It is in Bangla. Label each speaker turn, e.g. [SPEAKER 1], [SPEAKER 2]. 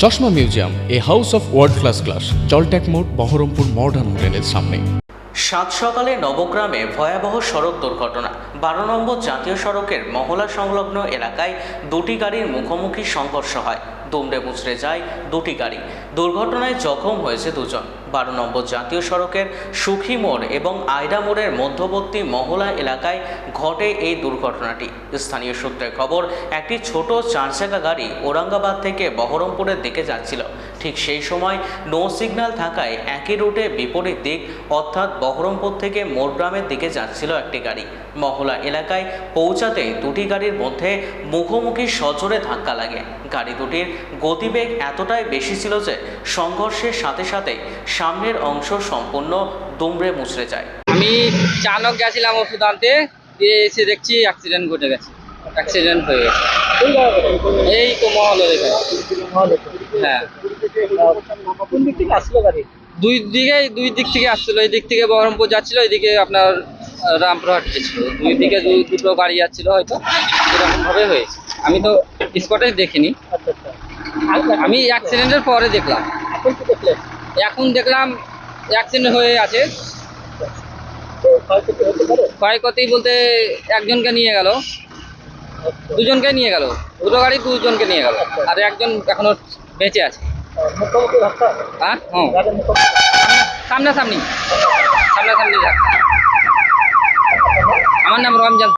[SPEAKER 1] চশমা museum, a house of world class, জলট্যাক মোড়, বহরমপুর মডার্ন হোটেলের সামনে।
[SPEAKER 2] সাত সকালে নবগ্রামে ভয়াবহ সড়ক দুর্ঘটনা। 12 নম্বর জাতীয় সড়কের মহলা সংলগ্ন এলাকায় দুটি গাড়ির মুখোমুখি সংঘর্ষ হয়। দুমড়ে মুচড়ে যায় দুটি গাড়ি। দুর্ঘটনায় জখম হয়েছে দুজন। 12 নম্বর জাতীয় সড়কের সুখী মোড় এবং আয়রা মোড়ের মধ্যবর্তী মহলা এলাকায় ঘটে এই দুর্ঘটনাটি। স্থানীয় সূত্রে খবর, একটি ছোট 4 চাকা গাড়ি ঔরঙ্গাবাদ থেকে বহরমপুরের দিকে যাচ্ছিল। ঠিক সেই সময় নো সিগন্যাল থাকায় একই রুটে বিপরীত দিক অর্থাৎ বহরমপুর থেকে মোরগ্রামের দিকে যাচ্ছিল একটি গাড়ি। মহলা এলাকায় পৌঁছাতে দুটি গাড়ির মধ্যে মুখোমুখি সজোরে ধাক্কা লাগে। গাড়ি দুটির গতিবেগ এতটাই বেশি ছিল যে সংঘর্ষের সাথে সাথে সামনের অংশ সম্পূর্ণ দুমড়ে মুচড়ে যায়।
[SPEAKER 3] আমি চানক গেছিলাম ওষুধ আনতে, দিয়ে এসে দেখছি অ্যাক্সিডেন্ট ঘটে গেছে, অ্যাক্সিডেন্ট হয়ে গেছে। এই তো মহল হ্যাঁ,
[SPEAKER 4] কোন দিক থেকে আসলো গাড়ি?
[SPEAKER 3] দুই দিক থেকে আসছিল। এই দিক থেকে বহরমপুর যাচ্ছিল, এইদিকে আপনার রামপুরহাট গেছিল। দুই দিকে দুটো গাড়ি যাচ্ছিল, হয়তো এরকম ভাবে হয়েছে। আমি তো স্পটে দেখিনি,
[SPEAKER 4] আচ্ছা আচ্ছা।
[SPEAKER 3] আমি অ্যাক্সিডেন্টের পরে দেখলাম।
[SPEAKER 4] এখন কি দেখলেন?
[SPEAKER 3] এখন দেখলাম অ্যাক্সিডেন্ট হয়ে আছে।
[SPEAKER 4] তো ক্ষয়ক্ষতি হতে পারে?
[SPEAKER 3] ক্ষয়ক্ষতি বলতে একজনকে নিয়ে গেল, দুজনকে নিয়ে গেল, দুটো গাড়ি দুজনকে নিয়ে গেল, আর একজন এখনো বেঁচে আছে।
[SPEAKER 4] মুখোমুখি ধাক্কা?
[SPEAKER 3] হ্যাঁ, হুম,
[SPEAKER 4] গাড়ির মুখোমুখি?
[SPEAKER 3] সামনাসামনি। আমার নাম রমজান।